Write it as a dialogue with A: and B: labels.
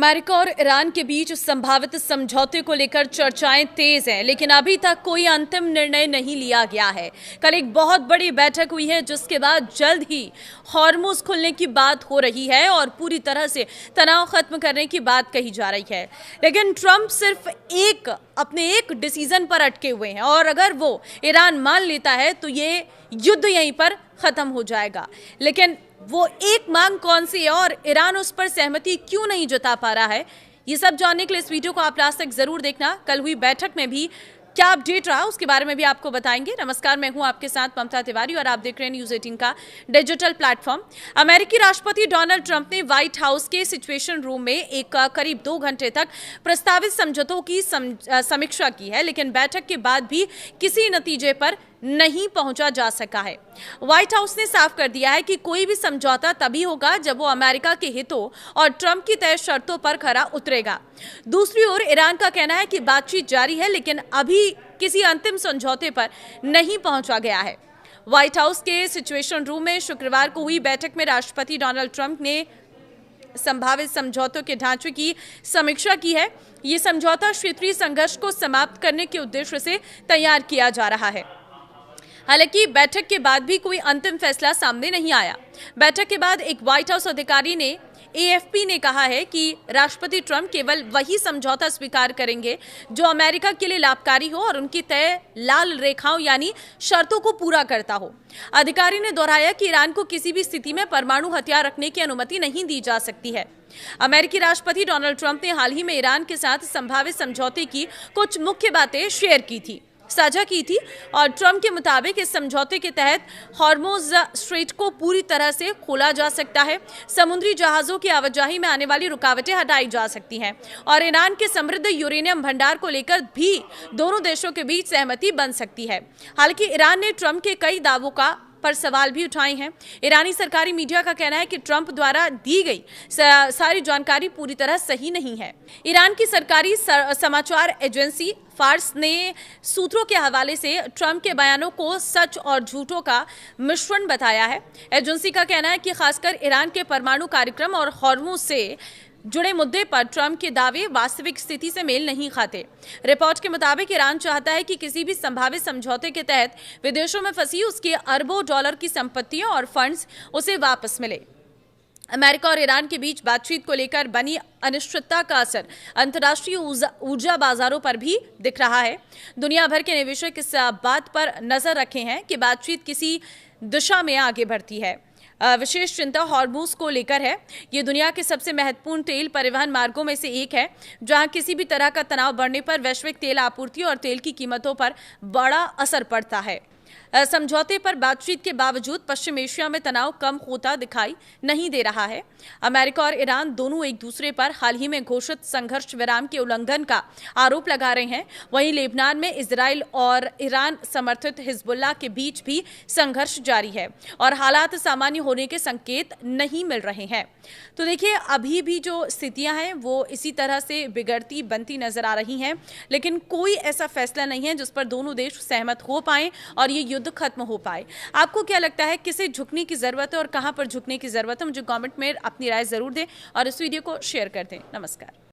A: America और Iran के बीच संभावित समझौते को लेकर चर्चाएं तेज हैं, लेकिन अभी तक कोई अंतिम निर्णय नहीं लिया गया है। कल एक बहुत बड़ी बैठक हुई है, जिसके बाद जल्द ही हॉर्मुज खुलने की बात हो रही है और पूरी तरह से तनाव खत्म करने की बात कही जा रही है। लेकिन ट्रंप सिर्फ अपने एक डिसीजन पर अटके हुए हैं और अगर वो ईरान मान लेता है तो ये युद्ध यहीं पर खत्म हो जाएगा। लेकिन वो एक मांग कौन सी है और ईरान उस पर सहमति क्यों नहीं जता पा रहा है, ये सब जानने के लिए इस वीडियो को आप लास्ट तक जरूर देखना। कल हुई बैठक में भी क्या अपडेट रहा उसके बारे में भी आपको बताएंगे। नमस्कार, मैं हूं आपके साथ ममता तिवारी और आप देख रहे हैं न्यूज़ 18 का डिजिटल प्लेटफॉर्म। अमेरिकी राष्ट्रपति डोनाल्ड ट्रंप ने व्हाइट हाउस के सिचुएशन रूम में एक करीब 2 घंटे तक प्रस्तावित समझौतों की समीक्षा की है, लेकिन बैठक के बाद भी किसी नतीजे पर नहीं पहुंचा जा सका है। व्हाइट हाउस ने साफ कर दिया है कि कोई भी समझौता तभी होगा जब वो अमेरिका के हितों और ट्रंप की तय शर्तों पर खरा उतरेगा। दूसरी ओर ईरान का कहना है कि बातचीत जारी है, लेकिन अभी किसी अंतिम समझौते पर नहीं पहुंचा गया है। व्हाइट हाउस के सिचुएशन रूम में शुक्रवार को हुई बैठक में राष्ट्रपति डोनाल्ड ट्रंप ने संभावित समझौतों के ढांचे की समीक्षा की है। ये समझौता क्षेत्रीय संघर्ष को समाप्त करने के उद्देश्य से तैयार किया जा रहा है। हालांकि बैठक के बाद भी कोई अंतिम फैसला सामने नहीं आया। बैठक के बाद एक व्हाइट हाउस अधिकारी ने एएफपी ने कहा है कि राष्ट्रपति ट्रंप केवल वही समझौता स्वीकार करेंगे जो अमेरिका के लिए लाभकारी हो और उनकी तय लाल रेखाओं यानी शर्तों को पूरा करता हो। अधिकारी ने दोहराया कि ईरान को किसी भी स्थिति में परमाणु हथियार रखने की अनुमति नहीं दी जा सकती है। अमेरिकी राष्ट्रपति डोनाल्ड ट्रंप ने हाल ही में ईरान के साथ संभावित समझौते की कुछ मुख्य बातें साझा की थी और ट्रंप के मुताबिक इस समझौते के तहत हॉर्मुज स्ट्रेट को पूरी तरह से खोला जा सकता है, समुद्री जहाजों की आवाजाही में आने वाली रुकावटें हटाई जा सकती हैं और ईरान के समृद्ध यूरेनियम भंडार को लेकर भी दोनों देशों के बीच सहमति बन सकती है। हालांकि ईरान ने ट्रंप के कई दावों पर सवाल भी उठाए हैं। ईरानी सरकारी मीडिया का कहना है कि ट्रंप द्वारा दी गई सारी जानकारी पूरी तरह सही नहीं है। ईरान की सरकारी समाचार एजेंसी फार्स ने सूत्रों के हवाले से ट्रंप के बयानों को सच और झूठों का मिश्रण बताया है। एजेंसी का कहना है कि खासकर ईरान के परमाणु कार्यक्रम और हॉर्मुज से जुड़े मुद्दे पर ट्रंप के दावे वास्तविक स्थिति से मेल नहीं खाते। रिपोर्ट के मुताबिक ईरान चाहता है कि किसी भी संभावित समझौते के तहत विदेशों में फंसी उसकी अरबों डॉलर की संपत्तियां और फंड्स उसे वापस मिले। अमेरिका और ईरान के बीच बातचीत को लेकर बनी अनिश्चितता का असर अंतर्राष्ट्रीय ऊर्जा बाजारों पर भी दिख रहा है। दुनिया भर के निवेशक इस बात पर नजर रखे हैं कि बातचीत किसी दिशा में आगे बढ़ती है। विशेष चिंता हॉर्मुज को लेकर है। ये दुनिया के सबसे महत्वपूर्ण तेल परिवहन मार्गों में से एक है, जहां किसी भी तरह का तनाव बढ़ने पर वैश्विक तेल आपूर्ति और तेल की कीमतों पर बड़ा असर पड़ता है। समझौते पर बातचीत के बावजूद पश्चिम एशिया में तनाव कम होता दिखाई नहीं दे रहा है। अमेरिका और ईरान दोनों एक दूसरे पर हाल ही में घोषित संघर्ष विराम के उल्लंघन का आरोप लगा रहे हैं। वहीं लेबनान में इजराइल और ईरान समर्थित हिजबुल्लाह के बीच भी संघर्ष जारी है और हालात सामान्य होने के संकेत नहीं मिल रहे हैं। तो देखिए, अभी भी जो स्थितियां हैं वो इसी तरह से बिगड़ती बनती नजर आ रही हैं, लेकिन कोई ऐसा फैसला नहीं है जिस पर दोनों देश सहमत हो पाए और ये युद्ध खत्म हो पाए। आपको क्या लगता है, किसे झुकने की जरूरत है और कहां पर झुकने की जरूरत है? मुझे कमेंट में अपनी राय जरूर दें और इस वीडियो को शेयर कर दें। नमस्कार।